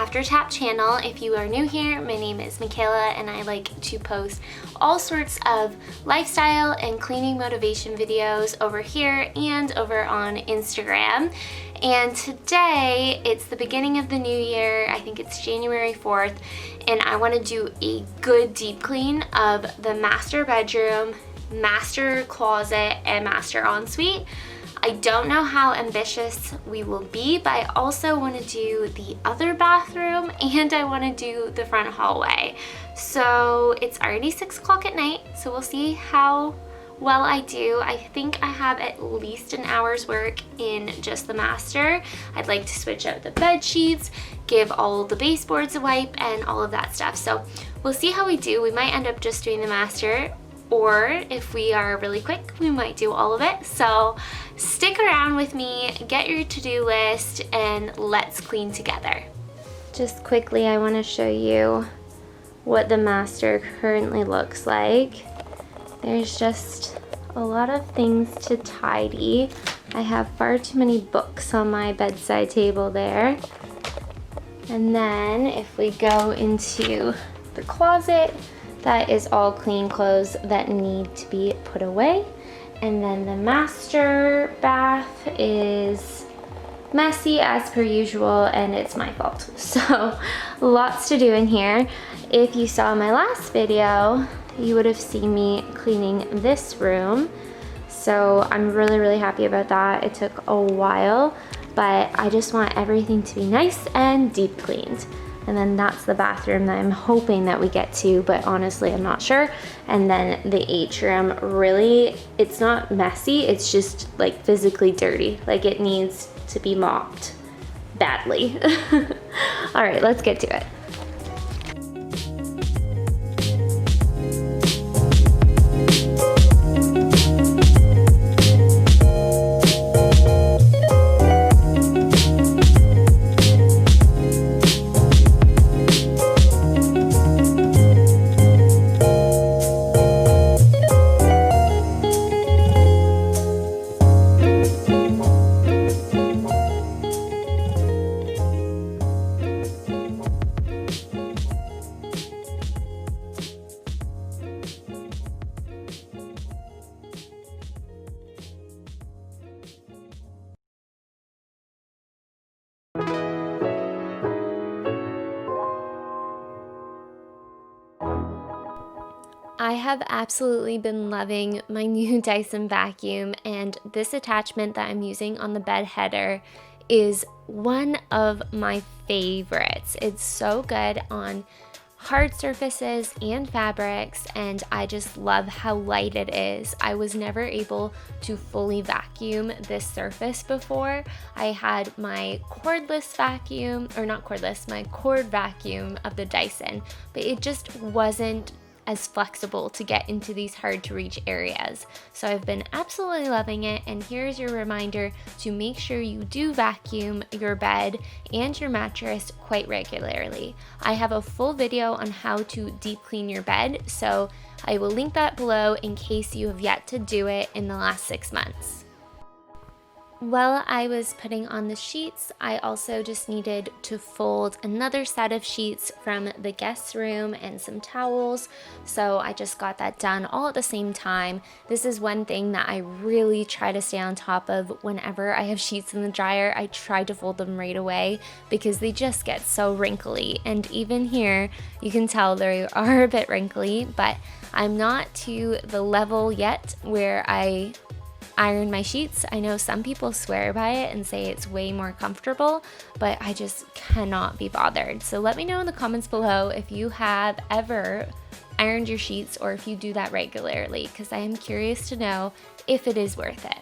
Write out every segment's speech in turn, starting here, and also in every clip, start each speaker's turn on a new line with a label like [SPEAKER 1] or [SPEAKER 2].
[SPEAKER 1] After Tap channel. If you are new here, my name is Michaela and I like to post all sorts of lifestyle and cleaning motivation videos over here and over on Instagram. And today, it's the beginning of the new year. I think it's January 4th, and I want to do a good deep clean of the master bedroom, master closet, and master ensuite. I don't know how ambitious we will be, but I also want to do the other bathroom and I want to do the front hallway. So it's already 6 o'clock at night, so we'll see how well I do. I think I have at least an hour's work in just the master. I'd like to switch out the bed sheets, give all the baseboards a wipe, and all of that stuff. So we'll see how we do. We might end up just doing the master, or if we are really quick, we might do all of it. So stick around with me, get your to-do list, and let's clean together. Just quickly, I want to show you what the master currently looks like. There's just a lot of things to tidy. I have far too many books on my bedside table there. And then if we go into the closet, that is all clean clothes that need to be put away. And then the master bath is messy as per usual, and it's my fault. So lots to do in here. If you saw my last video, you would have seen me cleaning this room. So I'm really happy about that. It took a while, but I just want everything to be nice and deep cleaned. And then that's the bathroom that I'm hoping that we get to, but honestly, I'm not sure. And then the atrium, really, it's not messy, it's just like physically dirty. Like it needs to be mopped badly. All right, let's get to it. I have absolutely been loving my new Dyson vacuum, and this attachment that I'm using on the bed header is one of my favorites. It's so good on hard surfaces and fabrics, and I just love how light it is. I was never able to fully vacuum this surface before. I had my cordless vacuum, or not cordless, my cord vacuum of the Dyson, but it just wasn't as flexible to get into these hard to reach areas. So I've been absolutely loving it, and here's your reminder to make sure you do vacuum your bed and your mattress quite regularly. I have a full video on how to deep clean your bed, so I will link that below in case you have yet to do it in the last 6 months. While I was putting on the sheets, I also just needed to fold another set of sheets from the guest room and some towels, so I just got that done all at the same time. This is one thing that I really try to stay on top of whenever I have sheets in the dryer. I try to fold them right away because they just get so wrinkly, and even here you can tell they are a bit wrinkly, but I'm not to the level yet where I iron my sheets. I know some people swear by it and say it's way more comfortable, but I just cannot be bothered. So let me know in the comments below if you have ever ironed your sheets or if you do that regularly, because I am curious to know if it is worth it.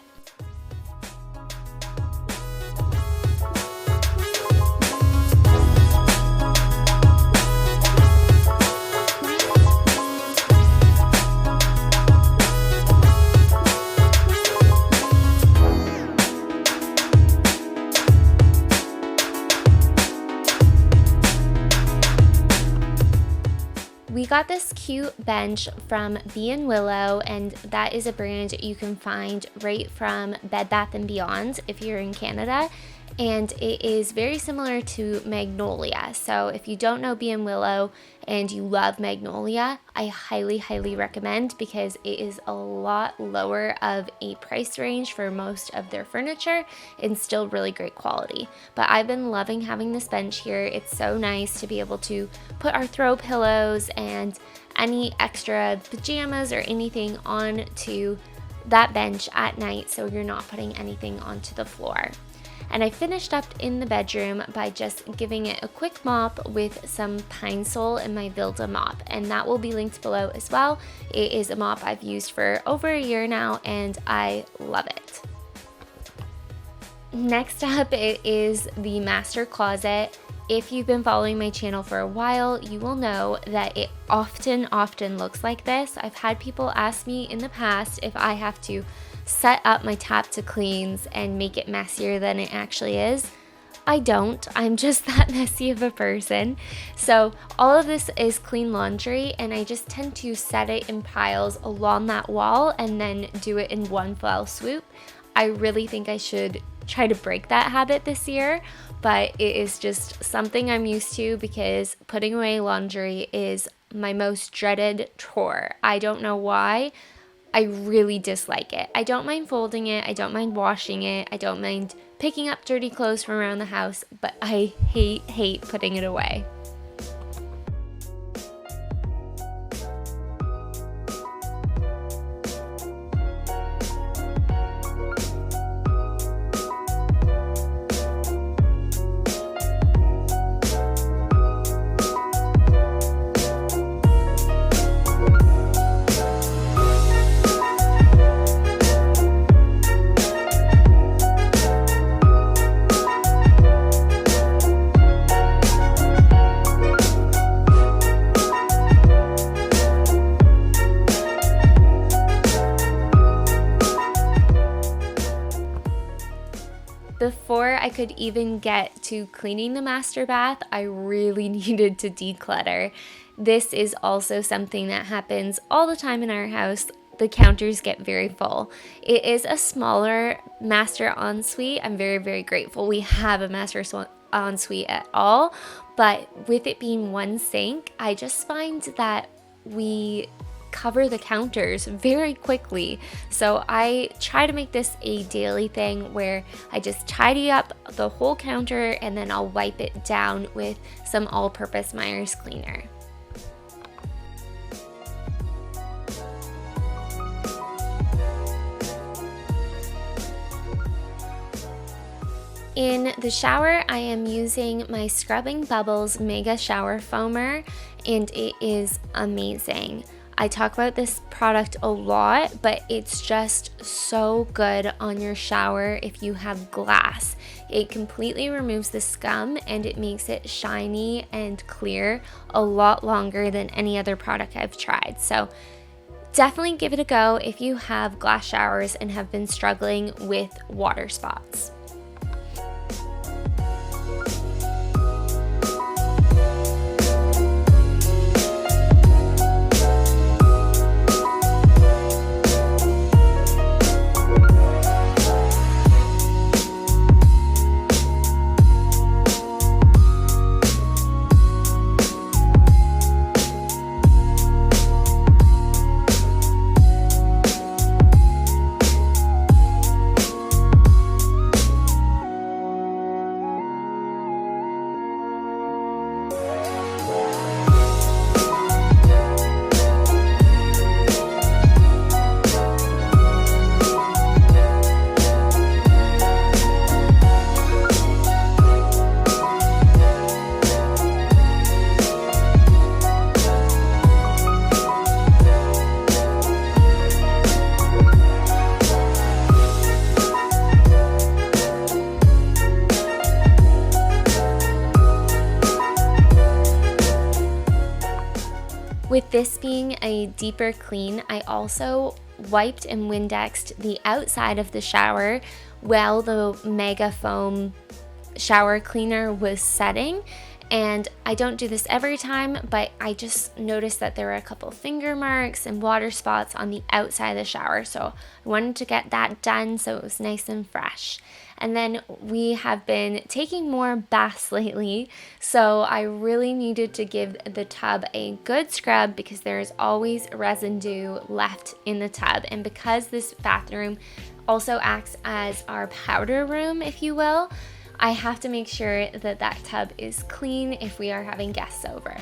[SPEAKER 1] We got this cute bench from Bee & Willow, and that is a brand you can find right from Bed Bath & Beyond if you're in Canada. and it is very similar to Magnolia. So if you don't know B& Willow and you love Magnolia, I highly recommend, because it is a lot lower of a price range for most of their furniture and still really great quality. But I've been loving having this bench here. It's so nice to be able to put our throw pillows and any extra pajamas or anything onto that bench at night, so you're not putting anything onto the floor. And I finished up in the bedroom by just giving it a quick mop with some Pine Sol in my Vilda mop, and that will be linked below as well. It is a mop I've used for over a year now, and I love it. Next up, it is the master closet. If you've been following my channel for a while, you will know that it often looks like this. I've had people ask me in the past if I have to set up my tap to cleans and make it messier than it actually is. I don't. I'm just that messy of a person. So all of this is clean laundry, and I just tend to set it in piles along that wall and then do it in one fell swoop. I really think I should try to break that habit this year, but it is just something I'm used to because putting away laundry is my most dreaded chore. I don't know why. I really dislike it. I don't mind folding it, I don't mind washing it, I don't mind picking up dirty clothes from around the house, but I hate putting it away. Before I could even get to cleaning the master bath, I really needed to declutter. This is also something that happens all the time in our house. The counters get very full. It is a smaller master ensuite. I'm very grateful we have a master ensuite at all, but with it being one sink, I just find that we cover the counters very quickly. So I try to make this a daily thing where I just tidy up the whole counter and then I'll wipe it down with some all-purpose Meyer's cleaner. In the shower, I am using my Scrubbing Bubbles Mega Shower Foamer, and it is amazing. I talk about this product a lot, but it's just so good on your shower if you have glass. It completely removes the scum and it makes it shiny and clear a lot longer than any other product I've tried. So definitely give it a go if you have glass showers and have been struggling with water spots. With this being a deeper clean, I also wiped and Windexed the outside of the shower while the Mega Foam shower cleaner was setting, And I don't do this every time, but I just noticed that there were a couple finger marks and water spots on the outside of the shower. So I wanted to get that done so it was nice and fresh. And then we have been taking more baths lately, so I really needed to give the tub a good scrub because there is always residue left in the tub. And because this bathroom also acts as our powder room, if you will, I have to make sure that that tub is clean if we are having guests over.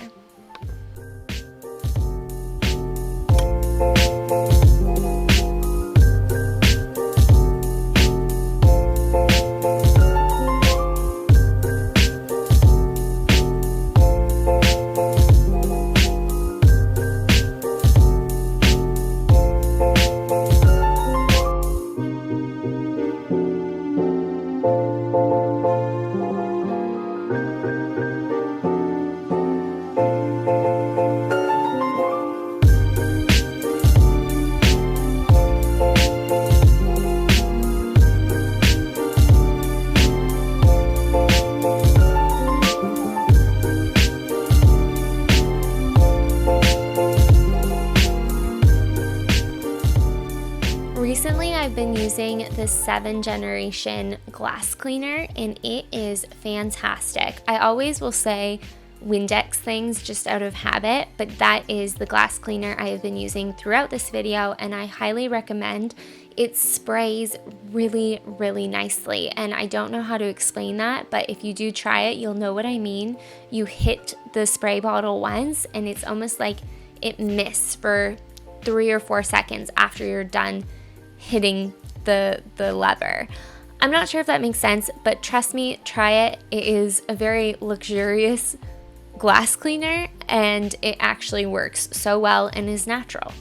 [SPEAKER 1] Recently, I've been using the 7th generation glass cleaner and it is fantastic. I always will say Windex things just out of habit, but that is the glass cleaner I have been using throughout this video and I highly recommend. It sprays really, really nicely, and I don't know how to explain that, but if you do try it, you'll know what I mean. You hit the spray bottle once and it's almost like it mists for 3 or 4 seconds after you're done hitting the lever. I'm not sure if that makes sense, but trust me, try it. It is a very luxurious glass cleaner and it actually works so well and is natural.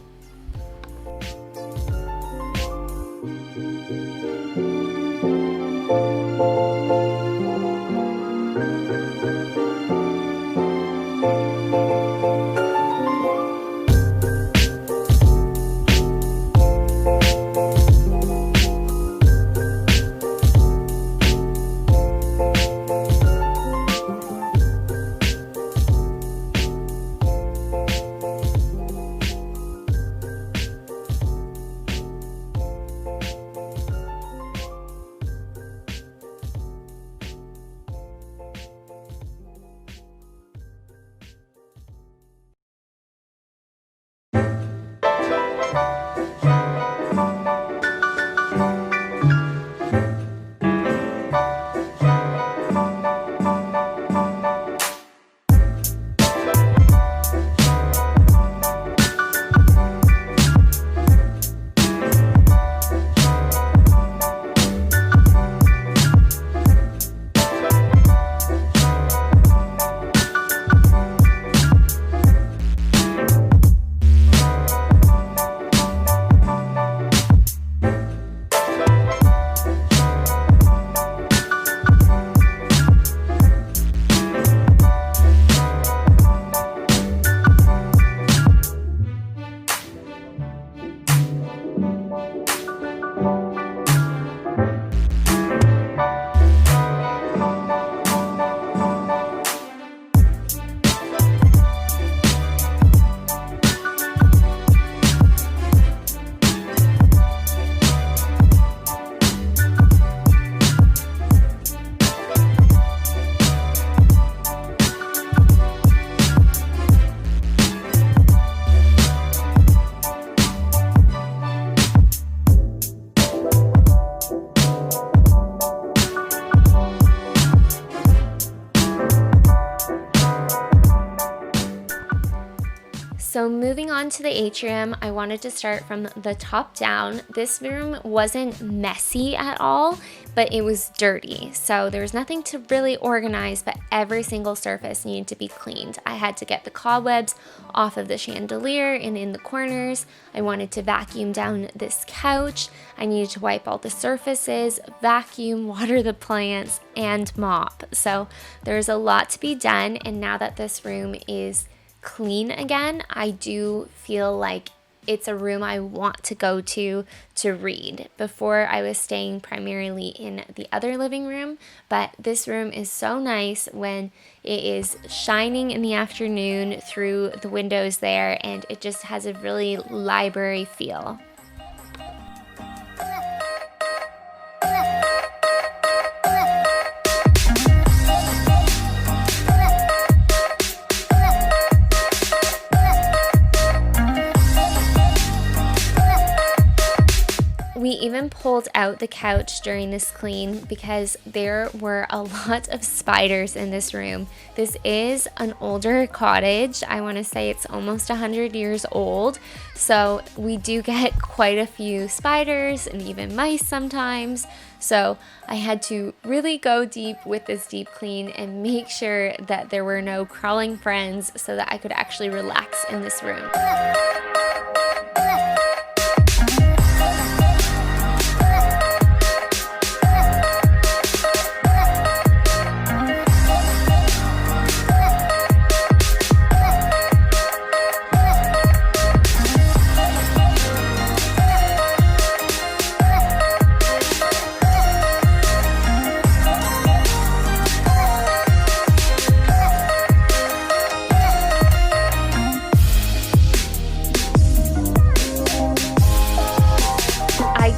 [SPEAKER 1] So moving on to the atrium, I wanted to start from the top down. This room wasn't messy at all, but it was dirty. So there was nothing to really organize, but every single surface needed to be cleaned. I had to get the cobwebs off of the chandelier and in the corners. I wanted to vacuum down this couch. I needed to wipe all the surfaces, vacuum, water the plants, and mop. So there's a lot to be done, and now that this room is clean again, I do feel like it's a room I want to go to read. Before, I was staying primarily in the other living room, but this room is so nice when it is shining in the afternoon through the windows there, and it just has a really library feel. We even pulled out the couch during this clean because there were a lot of spiders in this room. This is an older cottage. I want to say it's almost 100 years old. So we do get quite a few spiders and even mice sometimes. So I had to really go deep with this deep clean and make sure that there were no crawling friends so that I could actually relax in this room.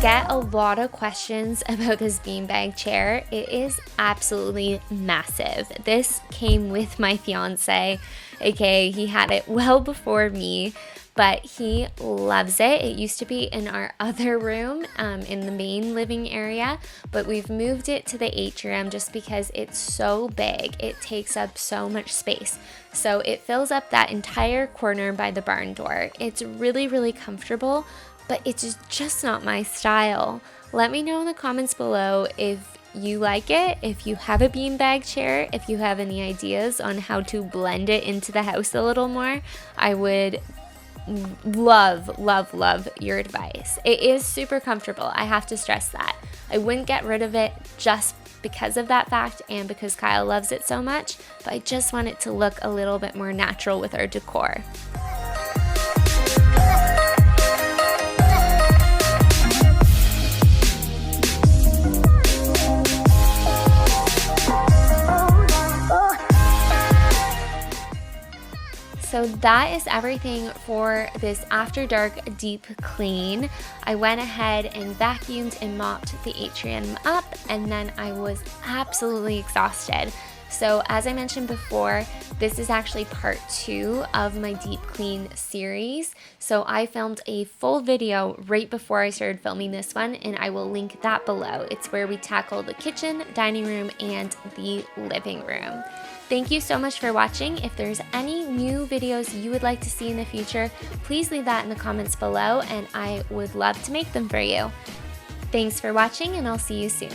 [SPEAKER 1] Get a lot of questions about this beanbag chair. It is absolutely massive. This came with my fiance, aka he had it well before me, but he loves it. It used to be in our other room in the main living area, but we've moved it to the atrium just because it's so big. It takes up so much space. So it fills up that entire corner by the barn door. It's really, really comfortable, but it's just not my style. Let me know in the comments below if you like it, if you have a beanbag chair, if you have any ideas on how to blend it into the house a little more. I would love, love, love your advice. It is super comfortable, I have to stress that. I wouldn't get rid of it just because of that fact and because Kyle loves it so much, but I just want it to look a little bit more natural with our decor. So that is everything for this after dark deep clean. I went ahead and vacuumed and mopped the atrium up, and then I was absolutely exhausted. So as I mentioned before, this is actually part 2 of my deep clean series. So I filmed a full video right before I started filming this one, and I will link that below. It's where we tackle the kitchen, dining room, and the living room. Thank you so much for watching. If there's any new videos you would like to see in the future, please leave that in the comments below, and I would love to make them for you. Thanks for watching, and I'll see you soon.